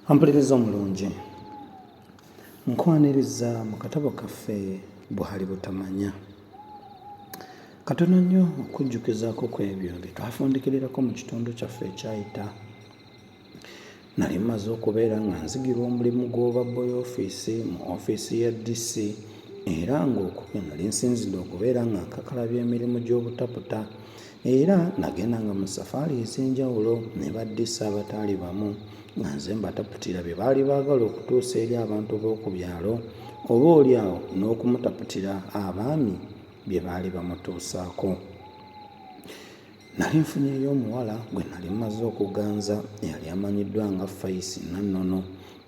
Ampuliriza omulungi, nkwaniriza mu katabo kaffe Buhali Butamanya. Katono nnyo okujjukizaako ku ebyo bye twafundikirirako mu kitundu kyaffe ekyayita. Nali mmaze okubeera nga nzigirwa omulimu gw'obwa boy office mu ofiisi ya DC, era ng'okubyo nali nsinzidde okubeera nga nkakalabya emirimu gy'obutaputa, era nagenda nga mu safaari ez'enjawulo ne ba DC abataali bamu nga nze mbataputira bye baali baagala okutuusa eri abantu b'oku byalo, oba oliawo n'okumutaputira abaami bye baali bamutuusaako. Nali nfunyeeyo omuwala gwe nali mmaze okuganza eyali amanyiddwa nga Faisi Nannono.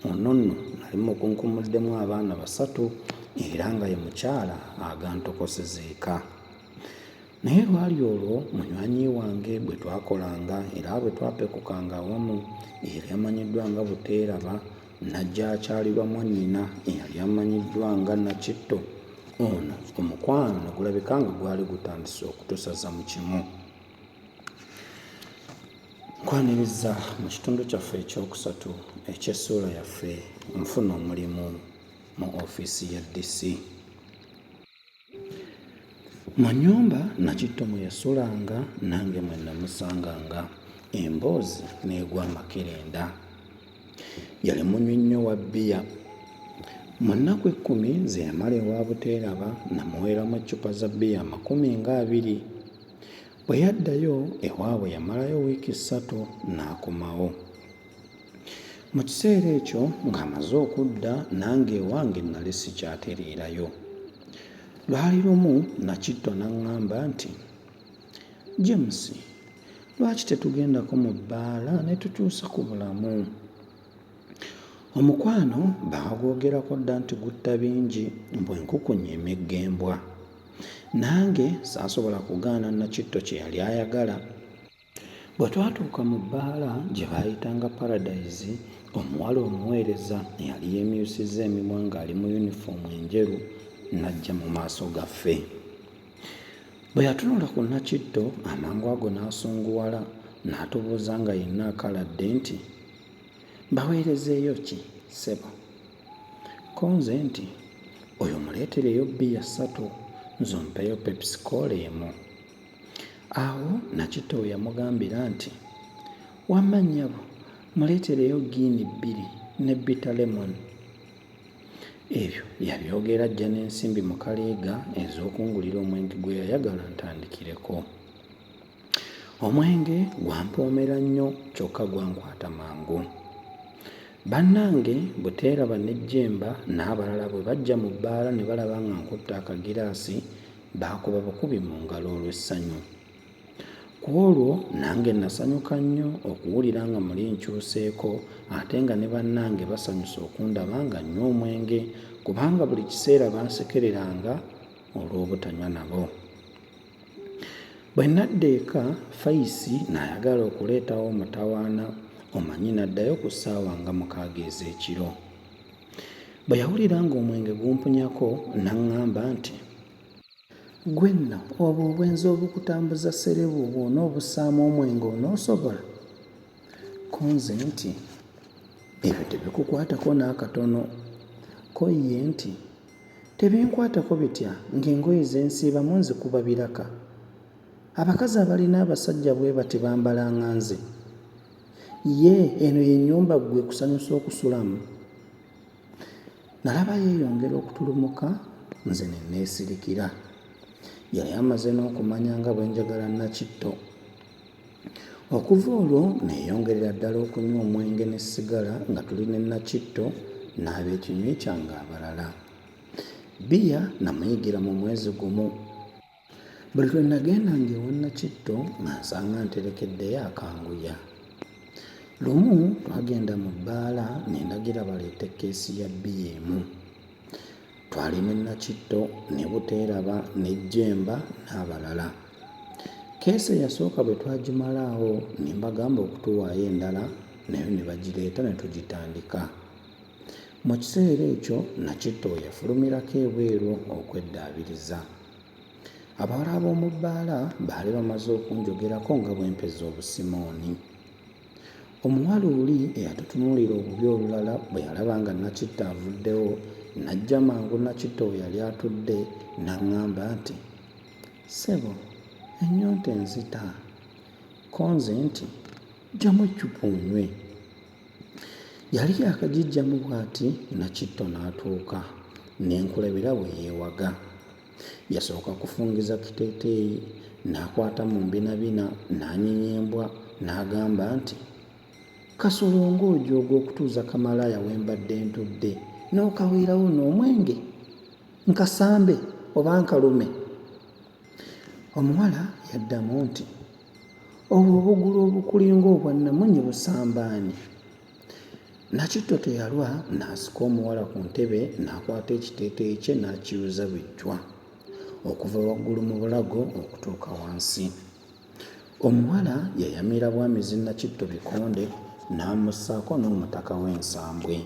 Ono nno nali mukunkumuddemu abaana 3 era nga ye mukyala agantokoseza eka. Naye lwali olwo munywanyi wange bwe twakolanga era bwe twapekukanga awamu eyali amanyiddwa nga Buteeraba najja akyalirwa mwannyina eyali amanyiddwa nga Nakitto. Ono omukwano ne gulabika nga gwali gutandise okutusaza mu kimu. Nkwaniriza mu kitundu kyaffe ekyokusatu eky'essuula yaffe nfuna omulimu mu ofiisi ya DC. Mu nnyumba Nakitto mwe yasulanga nange mwe namusanganga, emboozi n'egwa amakerenda. Yali munywi nnyo wa bbiya. Mu nnaku 10 ze yamala ewa Buteeraba namuweeramu eccupa za bbiya 20. Bwe yaddayo ewaabwe yamalayo wiiki 3 n'akomawo. Mu kiseera ekyo ng'amaze okudda nange ewange nali sikyatereerayo. Lwali lumu Nakitto n'aŋŋamba nti, "James, lwaki tetugendako mu bbaala ne tukyusa ku bulamu?" Omukwano baagwogerako dda nti gutta bingi bw'enkukunyi emegga embwa. Nange saasobola kugaana Nakitto kye yali ayagala. Bwe twatuuka mu bbaala gye baayitanga Paradise, omuwala omuweereza eyali yeemyusizza emimwa ng'ali mu yunifoomu enjeru n'ajja mu maaso gaffe. Bwe yatunula ku Nakitto amangu ago n'asunguwala n'atubuuza nga yenna akaladde nti, "Baweerezeeyo ki ssebo?" Konze nti, "Oyo muleetereyo bbiya 3, nze ompeyo Pepsi Cola 1." Awo Nakitto we yamugambira nti, "Wamma nnyabo, muleetereyo giini 2 ne bitter lemon." Ebyo yabyogera ajja n'ensimbi mu kaleega ez'okungulira omwenge gwe yayagala ntandikireko. Omwenge gwampoomera nnyo kyokka gwankwata mangu. Bannange Buteeraba ne Jemba n'abalala bwe bajja mu bbaala ne balaba nga nkutte akagiraasi, baakuba bukubi mu ngalo olw'essanyu. Ku olwo nange nasanyuka nnyo okuwulira nga muli nkyuseeko ate nga ne bannange basanyuse okundaba nga nnywa omwenge, kubanga buli kiseera bansekereranga olw'obutanywa nabo. Bwe nadda eka, Faisi n'ayagala okuleetawo omutawaana, omanyi naddayo ku ssaawa nga 6 ez'ekiro. Bwe yawulira ng'omwenge gumpunyako n'aŋŋamba nti, "Gwe nno obwo obwenzi obukutambuza sserebu bw'onoobussaamu omwenge onoosobola?" Konze nti, "Ebyo tebikukwatako n'akatono." Ko ye nti, "Tebinkwatako bitya ng'engoye ze nsiibamu nzikuba biraka? Abakazi abalina abasajja bwe bati bambala nga nze. Ye eno ye nnyumba ggwe kusanyusa okusulamu?" Nalaba yeeyongera okutulumuka, nze ne neesirikira. Yali amaze n'okumanya nga bwe njagala Nakitto. Okuva olwo neeyongerera ddala okunywa omwenge ne sigala nga tuli ne Nakitto n'ab'ekinywi kyange abalala. Bbiya namuyigira mu mwezi gumu. Buli lwe nagendanga ewa Nakitto nga nsanga nterekeddeyo akanguya. Lumu twagenda mu bbaala ne ndagira baleete keesi ya bbiya 1. Twali ne Nakitto ne Buteeraba ne Jemba n'abalala. Keesi eyasooka bwe twagimalaawo ne mbagamba okutuwaayo endala, nayo ne bagireeta ne tugitandika. Mu kiseera ekyo Nakitto we yafulumirako ebweru okweddaabiriza. Abawala ab'omu bbaala baali bamaze okunjogerako nga bwe mpeza obusimooni. Omuwala oli eyatutunuulira obubi olulala bwe yalaba nga Nakitto avuddewo, n'ajja mangu Nakitto we yali atudde n'aŋŋamba nti, "Ssebo, ennyonta enzita." Ko nze nti, "Ggyamu eccupa onywe." Yali yaakagiggyamu bw'ati, Nakitto n'atuuka n'enkulabira bwe yeewaga. Yasooka kufungiza kiteeteeyi, n'akwata mu mbinabina n'anyeenyembwa n'agamba nti, "Kasolo ng'ojooga okutuuza Kamalaaya we mbadde ntudde n'okaweerawo n'omwenge? Nkasambe oba nkalume?" Omuwala yaddamu nti, "Obwo obugulu obukulinga obwannamunye busambaani." Nakitto teyalwa, n'asika omuwala ku ntebe n'akwata ekiteeteeyi kye n'akiyuza bijjwa okuva waggulu mu bulago okutuuka wansi. Omuwala yayamira bwamizi Nakitto bikonde n'amussaako n'omutaka w'ensambwe.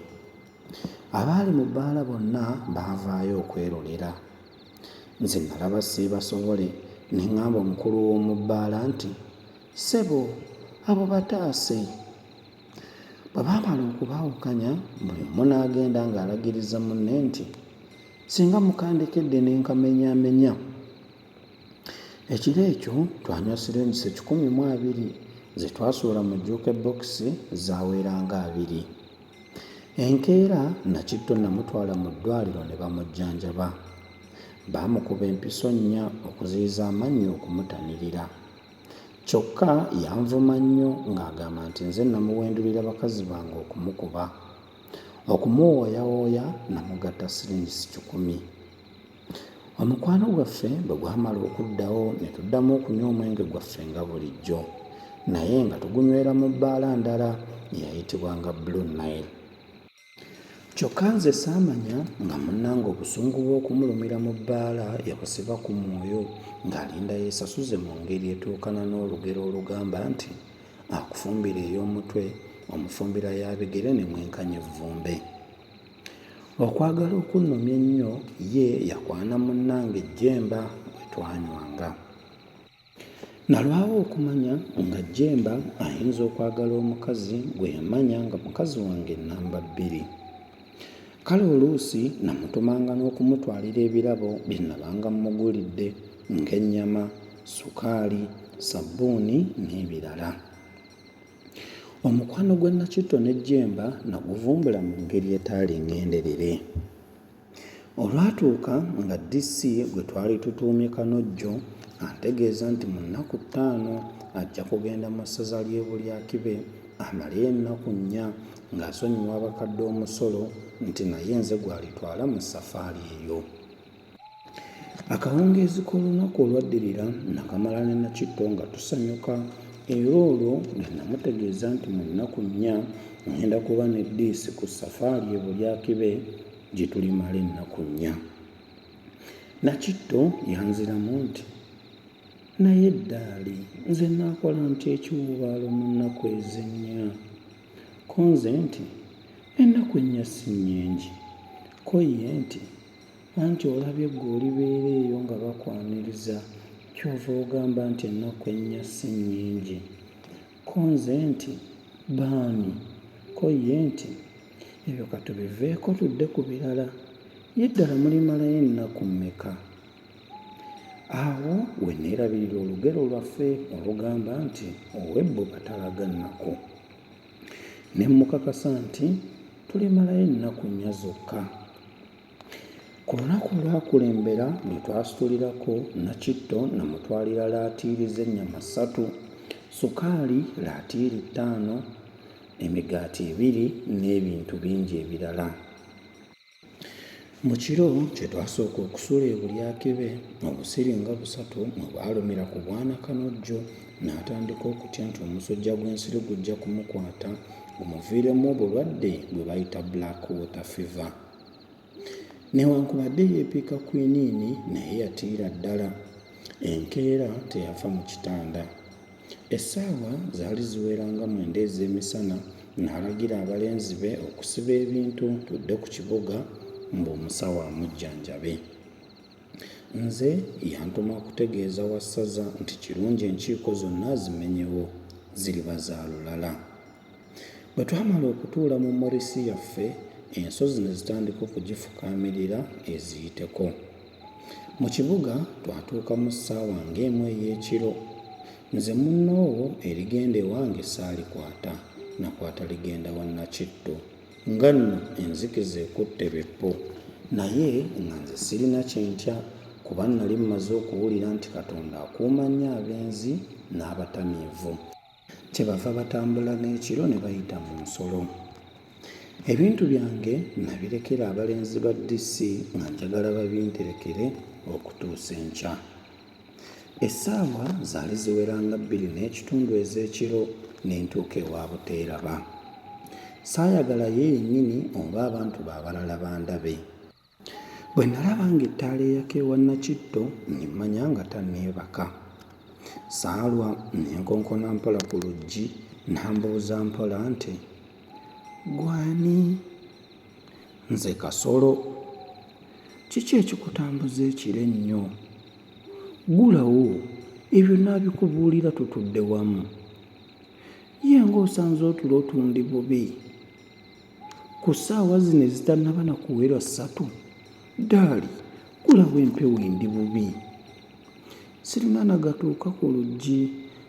Abaali mu bbaala bonna baavaayo okwerolera. Nze nalaba siibasobole ne ŋŋamba omukulu w'omu bbaala nti, "Ssebo, abo bataase." Bwe baamala okubaawukanya, buli omu n'agenda ng'alagiriza munne nti, "Singa mukandekedde ne nkamenyaamenya." Ekiro ekyo twanywa siringisi 120 ze twasuula mu jjuuke bokisi zaaweeranga 2. Enkeera Nakitto namutwala mu ddwaliro ne bamujjanjaba. Baamukuba empiso nnya okuziyiza amannyo okumutanirira. Kyokka yanvuma nnyo ng'agamba nti nze namuwendulira bakazi bange okumukuba. Okumuwooyawooya namugatta siringisi 10. Omukwano gwaffe bwe gwamala okuddawo ne tuddamu okunywa omwenge gwaffe nga bulijjo, naye nga tugunywera mu bbaala ndala eyayitibwanga Blue Nile. Kyokka nze saamanya nga munnange obusungu bw'okumulumira mu bbaala yabusiba ku mwoyo ng'alinda yeesasuze mu ngeri etuukana n'olugero olugamba nti, "Akufumbira ey'omutwe, omufumbira ya bigere ne mwenkanya evvumbe." Okwagala okunnumya ennyo ye yakwana munnange Jjemba bwe twanywanga. Nalwawo okumanya nga Jjemba ayinza okwagala omukazi gwe yamanya nga mukazi wange nnamba 2. Kale oluusi namutumanga n'okumutwalira ebirabo bye nabanga mmugulidde ng'ennyama, sukaali, sabbuuni n'ebirala. Omukwano gwa Nakitto ne Jjemba naguvumbula mu ngeri etaali ngenderere. Olwatuuka nga DC gwe twali tutuumye Kanojjo antegeeza nti mu nnaku 5 ajja kugenda mu ssaza ly'e Bulyakibe amaleyo ennaku 4 ng'asonyiwa abakadde omusolo nti naye nze gw'alitwala mu safaari eyo. Akawungeezi k'olunaku olwaddirira nakamala ne Nakitto nga tusanyuka, era olwo ne namutegeeza nti mu nnaku 4 ngenda kuba ne DC ku safaari e Bulyakibe gye tulimala ennaku 4. Nakitto yanziramu nti, "Naye eddaali nze naakola ntya ekiwubaalo mu nnaku ezo 4?" Ko nze nti, "Ennaku 4 si nnyingi." Ko ye nti, "Anti olabye ggwe olibeera eyo nga bakwaniriza, kyova ogamba nti ennaku 4 si nnyingi." Ko nze nti, "Baani?" Ko ye nti, "Ebyo katubiveeko tudde ku birala. Ye ddala mulimalayo ennaku mmeka?" Awo we neerabirira olugero lwaffe olugamba nti ow'ebbuba talaga nnaku. Ne mmukakasa nti tulimalayo ennaku 4 zokka. Ku lunaku olwakulembera lwe twasitulirako, Nakitto namutwalira laatiiri z'ennyama 3, sukaali laatiiri 5, emigaati 2 n'ebintu bingi ebirala. Mu kiro kye twasooka okusuula e Bulyakibe, obusiri nga 3 mwe bwalumira ku bwana Kanojjo n'atandika okutya nti omusujja gw'ensiri gujja kumukwata gumuviiremu obulwadde bwe bayita black water fever. Newankubadde yeepiika kwiniini naye yatiira ddala. Enkeera teyafa mu kitanda. Essaawa zaali ziweranga 9 ez'emisana n'alagira abalenzi be okusiba ebintu tudde ku kibuga ng'omusawo amujjanjabe. Nze yantuma okutegeeza wassaza nti kirungi enkiiko zonna zimenyewo, ziriba za lulala. Bwe twamala okutuula mu morisi yaffe, ensozi ne zitandika okugifukaamirira eziyiteko. Mu kibuga twatuuka mu ssaawa ng'emu ey'ekiro. Nze munnoowo erigenda ewange saalikwata, nakwata ligenda wa Nakitto. Nga nno enzikiza ekutte Beppo, naye nga nze sirina kye ntya kuba nali mmaze okuwulira nti Katonda akuuma nnyo abenzi n'abatamiivu. Kyebava batambula n'ekiro ne bayita mu nsolo. Ebintu byange nabirekera abalenzi ba DC nga njagala babinterekere okutuusa enkya. Essaawa zaali ziweranga 2:30 ez'ekiro ne ntuuka ewa Buteeraba. Saayagala ye yennyini oba abantu b'abalala bandabe. Bwe nalaba ng'ettaala eyaka ewa Nakitto ne mmanya nga tanneebaka. Saalwa ne nkonkona mpola ku luggi n'ambuuza mpola nti, "Gwani?" "Nze Kasolo." "Kiki ekikutambuza ekiro ennyo? Gulawo, ebyo naabikubuulira tutudde wamu. Ye ng'osanze otulo otundi bubi. Ku ssaawa zino ezitannaba na kuwera 3, ddaali gulawo empewo endi bubi." Sirina nagatuuka ku luggi,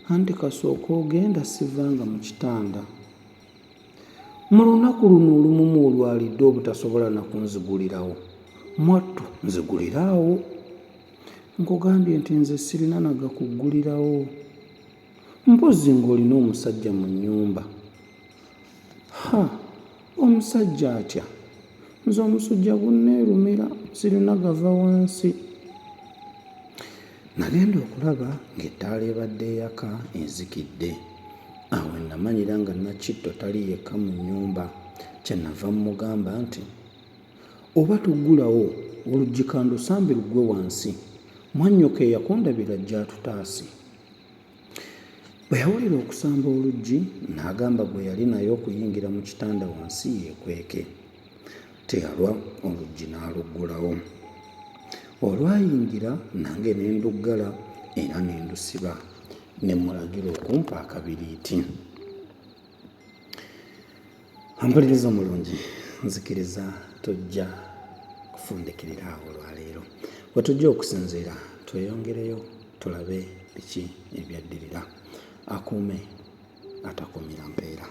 anti kasooka ogenda sivanga mu kitanda. Mu lunaku luno olumu olwalidde obutasobola na kunzigulirawo, mwattu nziguliraawo. Nkugambye nti nze sirina nagakuggulirawo. Mpozzi ng'olina omusajja mu nnyumba. Omusajja atya? Nze omusujja gunneerumira, sirina gava wansi. Nagenda okulaba ng'ettaala ebadde eyaka enzikidde. Awo namanyira nga Nakitto tali yekka mu nnyumba. Kyenava mmugamba nti, "Oba tuggulawo oluggi kandusambe luggwe wansi. Mwannyoko eyakundabira ajja atutaase." Bwe yawulira okusamba oluggi n'agamba gwe yali naye okuyingira mu kitanda wansi yeekweke. Teyalwa, oluggi n'aluggulawo. Olwayingira nange ne nduggala era ne ndusiba, ne mulagira okumpa akabiriiti. Ampuliriza omulungi, nzikiriza tojja kufundikirira awo olwaleero. Bwe tujja okusinziira tweyongereyo tulabe biki ebyaddirira. Akuume atakuumira mpeera.